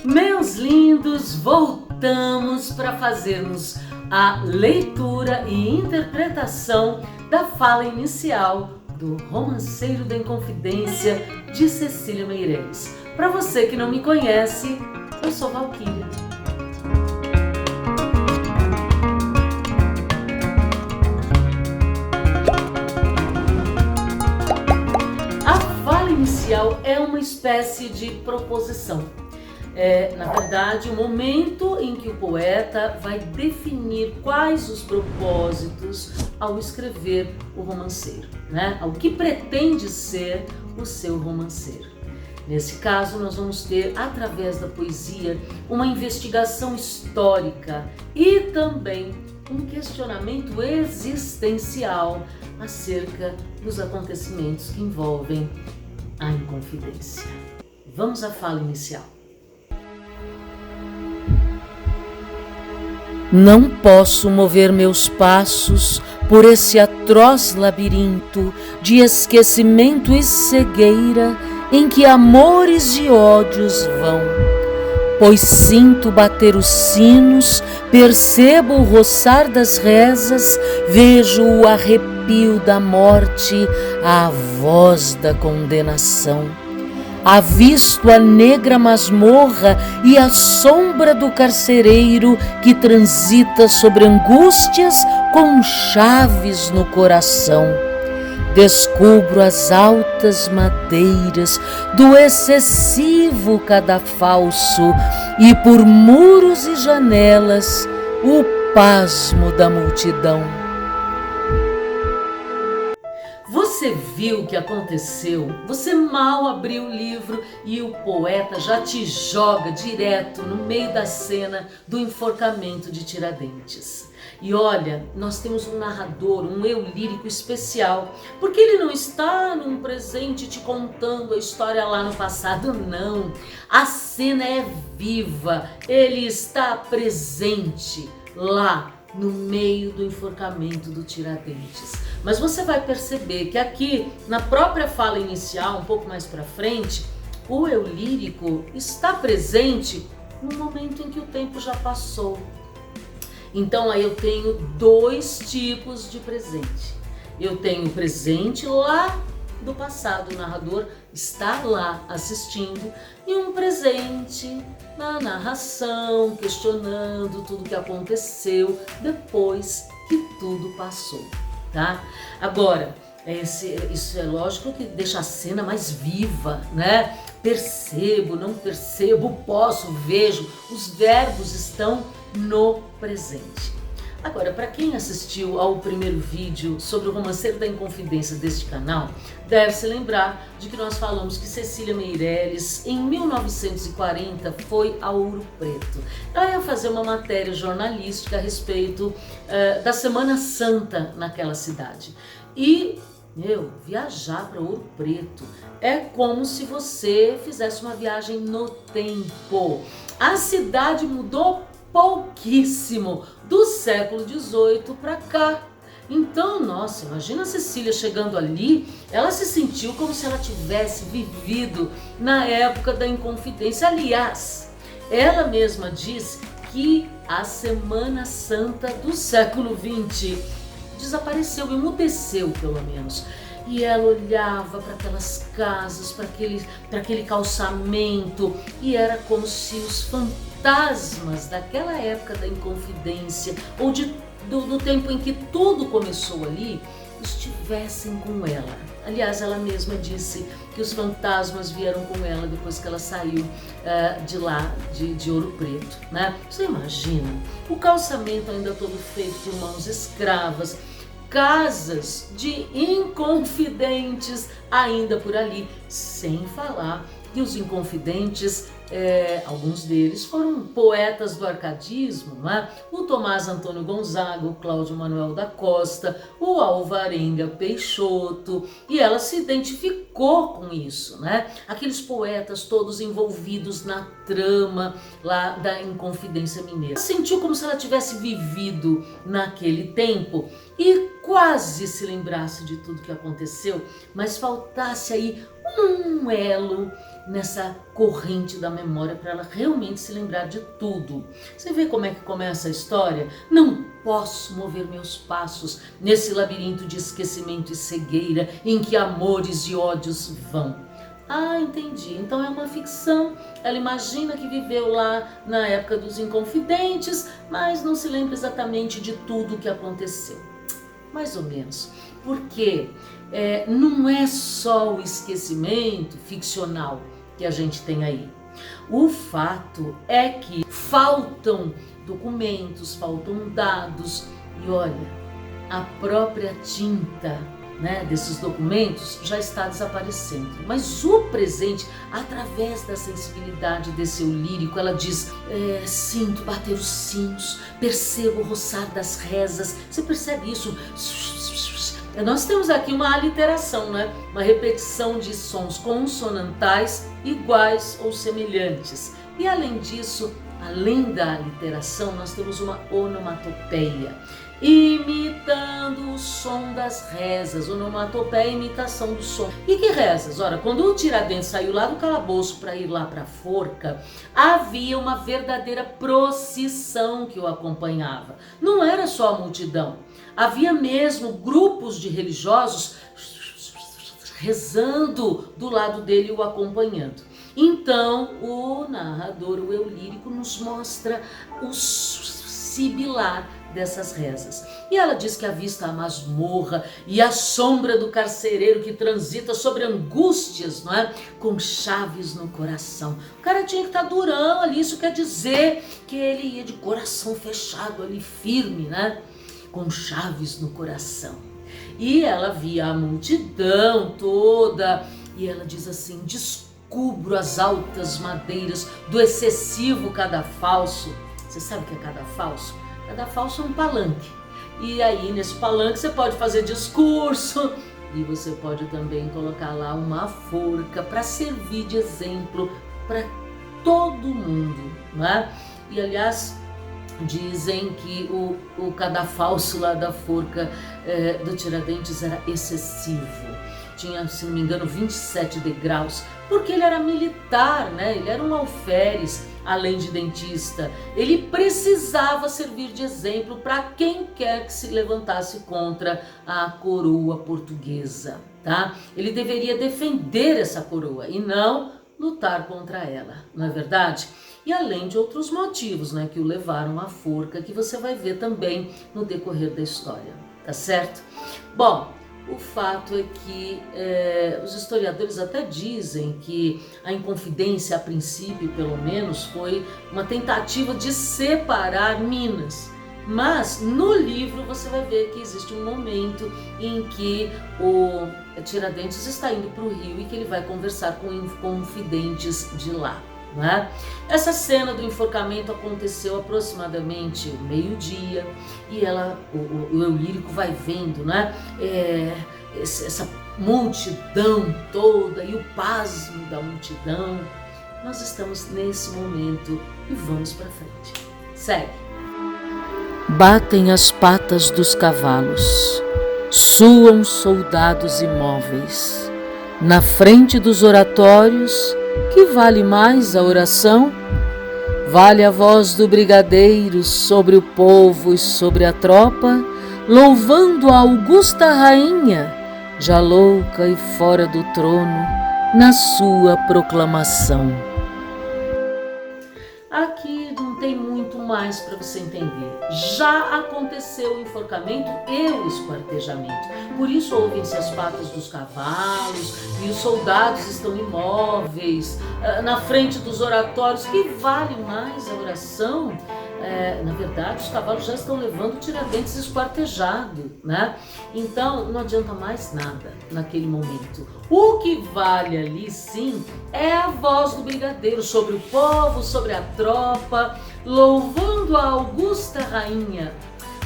Meus lindos, voltamos para fazermos a leitura e interpretação da fala inicial do Romanceiro da Inconfidência de Cecília Meirelles. Para você que não me conhece, eu sou Valquíria. A fala inicial é uma espécie de proposição. Na verdade, o momento em que o poeta vai definir quais os propósitos ao escrever o romanceiro, né? Ao que pretende ser o seu romanceiro. Nesse caso, nós vamos ter, através da poesia, uma investigação histórica e também um questionamento existencial acerca dos acontecimentos que envolvem a Inconfidência. Vamos à fala inicial. Não posso mover meus passos por esse atroz labirinto de esquecimento e cegueira em que amores e ódios vão, pois sinto bater os sinos, percebo o roçar das rezas, vejo o arrepio da morte, a voz da condenação. Avisto a negra masmorra e a sombra do carcereiro que transita sobre angústias com chaves no coração. Descubro as altas madeiras do excessivo cadafalso e por muros e janelas o pasmo da multidão. Você viu o que aconteceu? Você mal abriu o livro e o poeta já te joga direto no meio da cena do enforcamento de Tiradentes. E olha, nós temos um narrador, um eu lírico especial, porque ele não está num presente te contando a história lá no passado, não. A cena é viva, ele está presente lá no meio do enforcamento do Tiradentes. Mas você vai perceber que aqui, na própria fala inicial, um pouco mais para frente, o eu lírico está presente no momento em que o tempo já passou. Então aí eu tenho dois tipos de presente. Eu tenho o presente lá do passado, o narrador está lá assistindo, e um presente na narração, questionando tudo que aconteceu depois que tudo passou, tá? Agora, isso é lógico que deixa a cena mais viva, né? Percebo, não percebo, posso, vejo, os verbos estão no presente. Agora, para quem assistiu ao primeiro vídeo sobre o Romanceiro da Inconfidência deste canal, deve se lembrar de que nós falamos que Cecília Meirelles, em 1940, foi a Ouro Preto. Ela ia fazer uma matéria jornalística a respeito da Semana Santa naquela cidade. E, viajar para Ouro Preto é como se você fizesse uma viagem no tempo. A cidade mudou pouquíssimo do século XVIII para cá. Então, nossa, imagina a Cecília chegando ali, ela se sentiu como se ela tivesse vivido na época da Inconfidência. Aliás, ela mesma diz que a Semana Santa do século XX desapareceu, emudeceu pelo menos. E ela olhava para aquelas casas, para aquele calçamento, e era como se os fantasmas daquela época da Inconfidência, ou do tempo em que tudo começou ali, estivessem com ela. Aliás, ela mesma disse que os fantasmas vieram com ela depois que ela saiu de lá, de Ouro Preto, né? Você imagina, o calçamento ainda todo feito por mãos escravas, casas de inconfidentes ainda por ali, sem falar que os inconfidentes, alguns deles foram poetas do arcadismo, né? O Tomás Antônio Gonzaga, o Cláudio Manuel da Costa, o Alvarenga Peixoto, e ela se identificou com isso, né? Aqueles poetas todos envolvidos na trama lá da Inconfidência Mineira. Ela sentiu como se ela tivesse vivido naquele tempo e quase se lembrasse de tudo que aconteceu, mas faltasse aí um elo nessa corrente da memória para ela realmente se lembrar de tudo. Você vê como é que começa a história? Não posso mover meus passos nesse labirinto de esquecimento e cegueira em que amores e ódios vão. Ah, entendi. Então é uma ficção. Ela imagina que viveu lá na época dos Inconfidentes, mas não se lembra exatamente de tudo o que aconteceu. Mais ou menos. Porque não é só o esquecimento ficcional que a gente tem aí. O fato é que faltam documentos, faltam dados e olha, a própria tinta, né, desses documentos já está desaparecendo. Mas o presente, através da sensibilidade desse eu lírico, ela diz, sinto bater os sinos, percebo o roçar das rezas. Você percebe isso? Nós temos aqui uma aliteração, né? Uma repetição de sons consonantais iguais ou semelhantes. E além disso, além da aliteração, nós temos uma onomatopeia, imitando o som das rezas. Onomatopeia, imitação do som. E que rezas? Ora, quando o Tiradentes saiu lá do calabouço para ir lá para a forca, havia uma verdadeira procissão que o acompanhava. Não era só a multidão. Havia mesmo grupos de religiosos rezando do lado dele e o acompanhando. Então, o narrador, o eu lírico, nos mostra o sibilar dessas rezas. E ela diz que avista a masmorra e a sombra do carcereiro que transita sobre angústias, não é? Com chaves no coração. O cara tinha que estar durão ali, isso quer dizer que ele ia de coração fechado ali, firme, né? Com chaves no coração. E ela via a multidão toda e ela diz assim, descubro as altas madeiras do excessivo cadafalso. Você sabe o que é cadafalso? Cadafalso é um palanque. E aí nesse palanque você pode fazer discurso e você pode também colocar lá uma forca para servir de exemplo para todo mundo, né? E aliás, dizem que o cadafalso lá da forca do Tiradentes era excessivo. Tinha, se não me engano, 27 degraus, porque ele era militar, né? Ele era um alferes, além de dentista. Ele precisava servir de exemplo para quem quer que se levantasse contra a coroa portuguesa, tá? Ele deveria defender essa coroa e não lutar contra ela, não é verdade? E além de outros motivos, né, que o levaram à forca, que você vai ver também no decorrer da história, tá certo? Bom, o fato é que os historiadores até dizem que a Inconfidência, a princípio pelo menos, foi uma tentativa de separar Minas. Mas no livro você vai ver que existe um momento em que o Tiradentes está indo para o Rio e que ele vai conversar com inconfidentes de lá. Né? Essa cena do enforcamento aconteceu aproximadamente meio-dia e o eu lírico vai vendo, né? Essa multidão toda e o pasmo da multidão. Nós estamos nesse momento e vamos para frente. Segue. Batem as patas dos cavalos, suam soldados imóveis. Na frente dos oratórios, que vale mais a oração? Vale a voz do brigadeiro sobre o povo e sobre a tropa, louvando a augusta rainha, já louca e fora do trono, na sua proclamação. Aqui não tem muito mais para você entender. Já aconteceu o enforcamento e o esquartejamento. Por isso ouvem-se as patas dos cavalos e os soldados estão imóveis na frente dos oratórios. Que vale mais a oração? Na verdade, os cavalos já estão levando o Tiradentes esquartejado, né? Então, não adianta mais nada naquele momento. O que vale ali, sim, é a voz do brigadeiro sobre o povo, sobre a tropa, louvando a augusta rainha.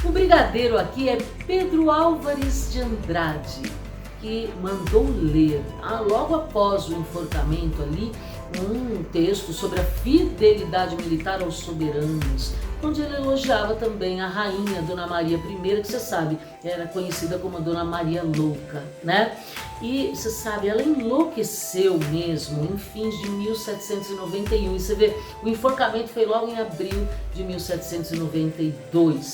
O brigadeiro aqui é Pedro Álvares de Andrade, que mandou ler, logo após o enforcamento ali, um texto sobre a fidelidade militar aos soberanos, onde ele elogiava também a rainha Dona Maria I, que você sabe, era conhecida como Dona Maria Louca, né? E você sabe, ela enlouqueceu mesmo em fins de 1791. E você vê, o enforcamento foi logo em abril de 1792.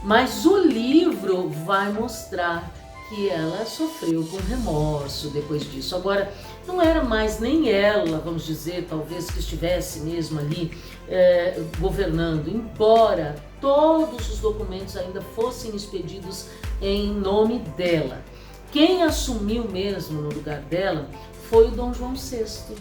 Mas o livro vai mostrar que ela sofreu com remorso depois disso. Agora, não era mais nem ela, vamos dizer, talvez que estivesse mesmo ali governando, embora todos os documentos ainda fossem expedidos em nome dela. Quem assumiu mesmo no lugar dela foi o Dom João VI.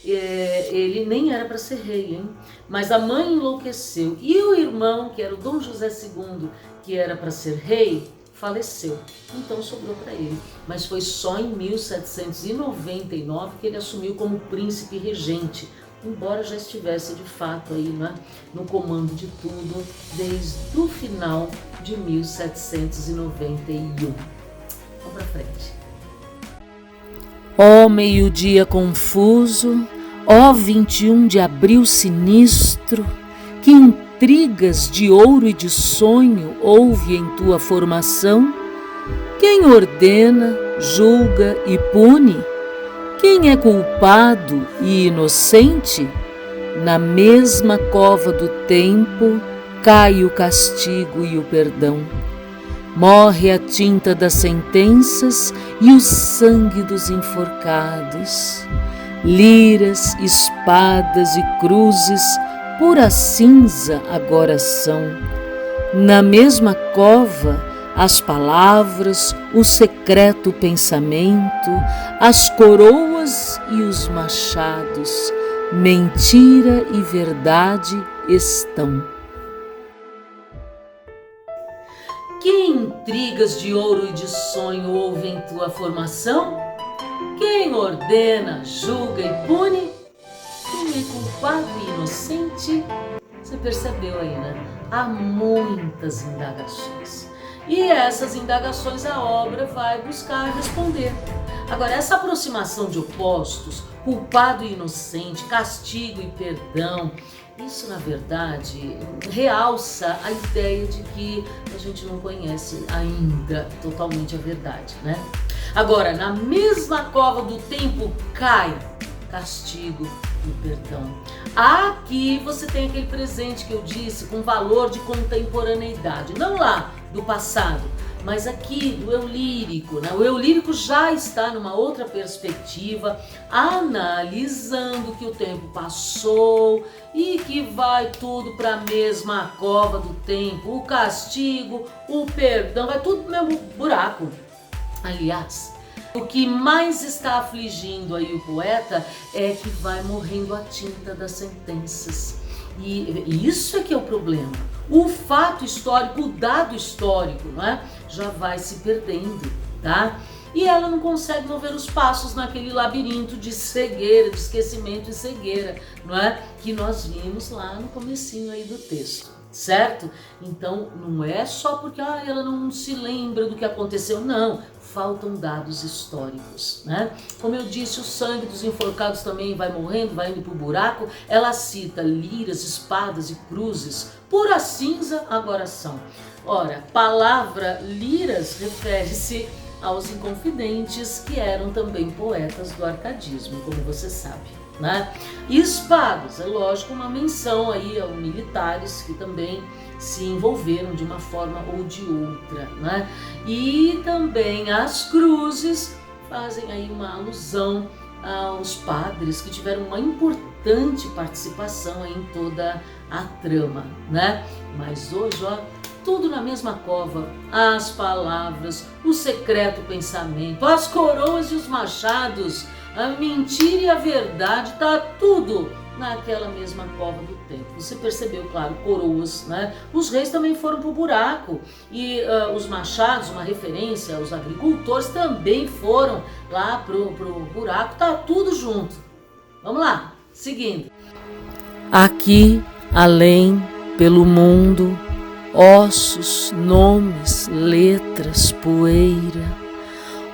Ele nem era para ser rei, hein? Mas a mãe enlouqueceu e o irmão, que era o Dom José II, que era para ser rei, faleceu, então sobrou para ele. Mas foi só em 1799 que ele assumiu como príncipe regente, embora já estivesse de fato aí, né, no comando de tudo desde o final de 1791. Vamos para frente. Ó meio-dia confuso, ó 21 de abril sinistro, que intrigas de ouro e de sonho houve em tua formação? Quem ordena, julga e pune? Quem é culpado e inocente? Na mesma cova do tempo cai o castigo e o perdão. Morre a tinta das sentenças e o sangue dos enforcados. Liras, espadas e cruzes pura cinza agora são. Na mesma cova, as palavras, o secreto pensamento, as coroas e os machados, mentira e verdade estão. Que intrigas de ouro e de sonho houve em tua formação? Quem ordena, julga e pune? Quem é culpado e inocente? Você percebeu aí, né? Há muitas indagações. E essas indagações a obra vai buscar responder. Agora, essa aproximação de opostos, culpado e inocente, castigo e perdão, isso, na verdade, realça a ideia de que a gente não conhece ainda totalmente a verdade, né? Agora, na mesma cova do tempo cai castigo e perdão. Aqui você tem aquele presente que eu disse com valor de contemporaneidade, não lá do passado, mas aqui do eu lírico, né? O eu lírico já está numa outra perspectiva, analisando que o tempo passou e que vai tudo para a mesma cova do tempo, o castigo, o perdão, vai tudo no mesmo buraco. Aliás, o que mais está afligindo aí o poeta é que vai morrendo a tinta das sentenças. E isso é que é o problema. O fato histórico, o dado histórico, não é? Já vai se perdendo, tá? E ela não consegue mover os passos naquele labirinto de cegueira, de esquecimento e cegueira, não é? Que nós vimos lá no comecinho aí do texto, certo? Então, não é só porque ela não se lembra do que aconteceu, não. Faltam dados históricos, né? Como eu disse, o sangue dos enforcados também vai morrendo, vai indo pro buraco. Ela cita liras, espadas e cruzes, pura cinza agora são. Ora, palavra liras refere-se aos inconfidentes, que eram também poetas do arcadismo, como você sabe, né? E espadas, é lógico, uma menção aí aos militares que também se envolveram de uma forma ou de outra, né? E também as cruzes fazem aí uma alusão aos padres que tiveram uma importante participação aí em toda a trama, né? Mas hoje, ó, tudo na mesma cova, as palavras, o secreto pensamento, as coroas e os machados, a mentira e a verdade, tá tudo naquela mesma cova do tempo. Você percebeu, claro, coroas, né? Os reis também foram pro buraco e os machados, uma referência aos agricultores, também foram lá pro buraco, tá tudo junto. Vamos lá, seguindo. Aqui, além, pelo mundo, ossos, nomes, letras, poeira,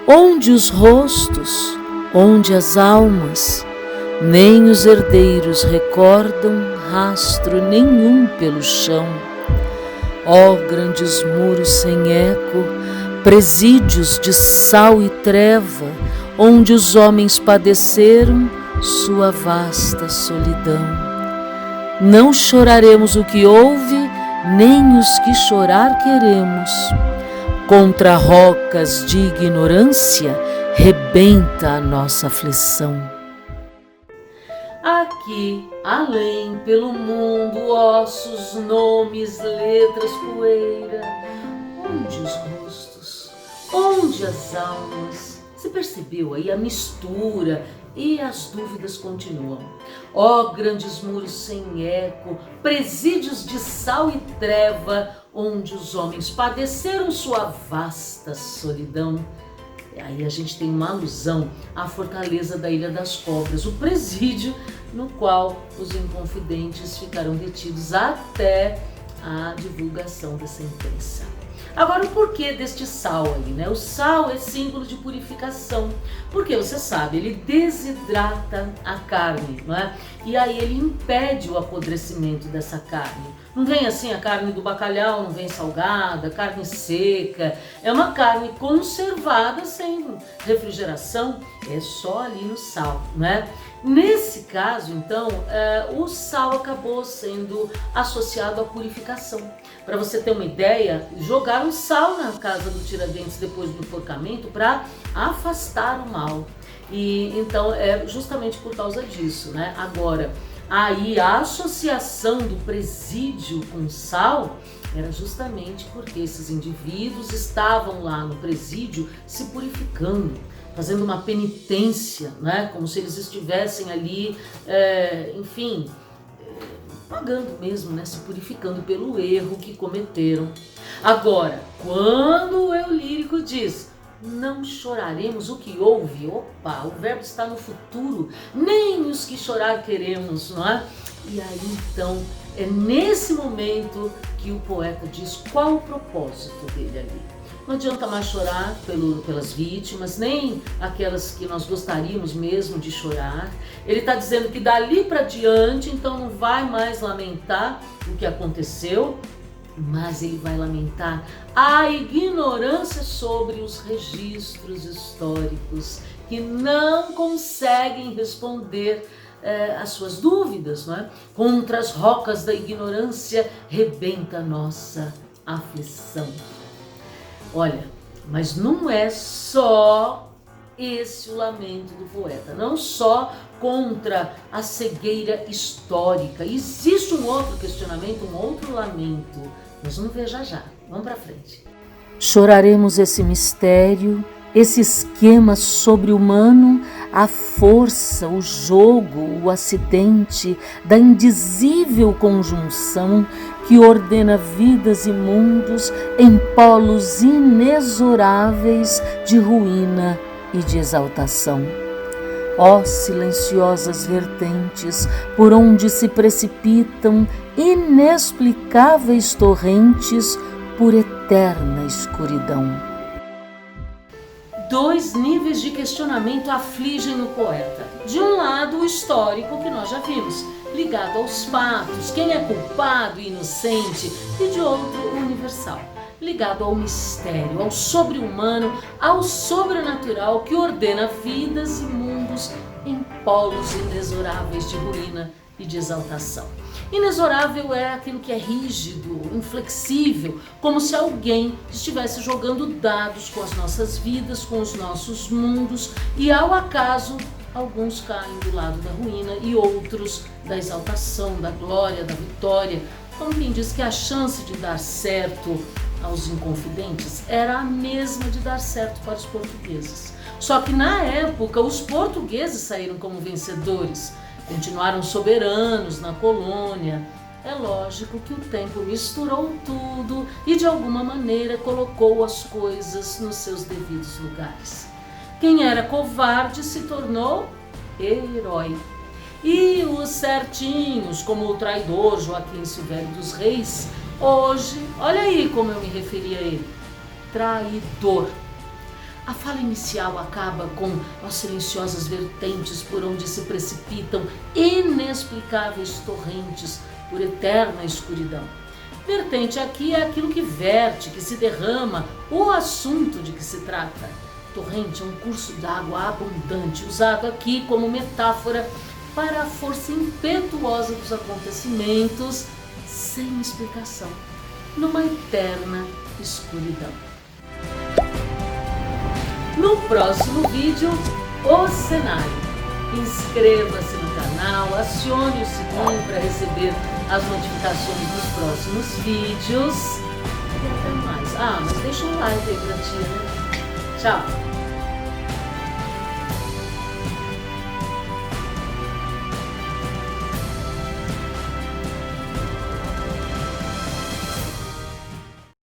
onde os rostos, onde as almas, nem os herdeiros recordam rastro nenhum pelo chão. Ó grandes muros sem eco, presídios de sal e treva, onde os homens padeceram sua vasta solidão. Não choraremos o que houve, nem os que chorar queremos. Contra rocas de ignorância, rebenta a nossa aflição. Aqui, além, pelo mundo, ossos, nomes, letras, poeira. Onde os rostos? Onde as almas? Você percebeu aí a mistura e as dúvidas continuam. Ó grandes muros sem eco, presídios de sal e treva, onde os homens padeceram sua vasta solidão. E aí a gente tem uma alusão à fortaleza da Ilha das Cobras, o presídio no qual os inconfidentes ficaram detidos até a divulgação da sentença. Agora, o porquê deste sal aí, né? O sal é símbolo de purificação, porque você sabe, ele desidrata a carne, não é? E aí ele impede o apodrecimento dessa carne. Não vem assim a carne do bacalhau, não vem salgada, carne seca. É uma carne conservada sem refrigeração, é só ali no sal, né? Nesse caso, então, o sal acabou sendo associado à purificação. Para você ter uma ideia, jogaram sal na casa do Tiradentes depois do enforcamento para afastar o mal. E então é justamente por causa disso, né? Agora, aí a associação do presídio com sal era justamente porque esses indivíduos estavam lá no presídio se purificando, fazendo uma penitência, né? Como se eles estivessem ali, pagando mesmo, né? Se purificando pelo erro que cometeram. Agora, quando o eu lírico diz: não choraremos o que houve. Opa, o verbo está no futuro. Nem os que chorar queremos, não é? E aí, então, é nesse momento que o poeta diz qual o propósito dele ali. Não adianta mais chorar pelas vítimas, nem aquelas que nós gostaríamos mesmo de chorar. Ele está dizendo que dali para diante, então, não vai mais lamentar o que aconteceu, mas ele vai lamentar a ignorância sobre os registros históricos que não conseguem responder as suas dúvidas, não é? Contra as rocas da ignorância rebenta a nossa aflição. Olha, mas não é só esse o lamento do poeta, não só contra a cegueira histórica. Existe um outro questionamento, um outro lamento. Nós vamos ver já. Vamos para frente. Choraremos esse mistério, esse esquema sobre-humano, a força, o jogo, o acidente da indizível conjunção que ordena vidas e mundos em polos inexoráveis de ruína e de exaltação. Ó silenciosas vertentes por onde se precipitam inexplicáveis torrentes por eterna escuridão. Dois níveis de questionamento afligem o poeta. De um lado, o histórico, que nós já vimos, ligado aos fatos, quem é culpado e inocente, e de outro, o universal, ligado ao mistério, ao sobre-humano, ao sobrenatural que ordena vidas e mundos em polos inexoráveis de ruína e de exaltação. Inexorável é aquilo que é rígido, inflexível, como se alguém estivesse jogando dados com as nossas vidas, com os nossos mundos, e ao acaso alguns caem do lado da ruína e outros da exaltação, da glória, da vitória. Como quem diz que a chance de dar certo aos inconfidentes era a mesma de dar certo para os portugueses. Só que na época os portugueses saíram como vencedores, continuaram soberanos na colônia. É lógico que o tempo misturou tudo e de alguma maneira colocou as coisas nos seus devidos lugares. Quem era covarde se tornou herói. E os certinhos, como o traidor Joaquim Silvério dos Reis, hoje, olha aí como eu me referi a ele, traidor. A fala inicial acaba com as silenciosas vertentes por onde se precipitam inexplicáveis torrentes por eterna escuridão. Vertente aqui é aquilo que verte, que se derrama, o assunto de que se trata. Torrente é um curso d'água abundante, usado aqui como metáfora para a força impetuosa dos acontecimentos, sem explicação, numa eterna escuridão. No próximo vídeo, o cenário. Inscreva-se no canal, acione o sininho para receber as notificações dos próximos vídeos. E até mais. Mas deixa um like aí pra ti, né? Tchau!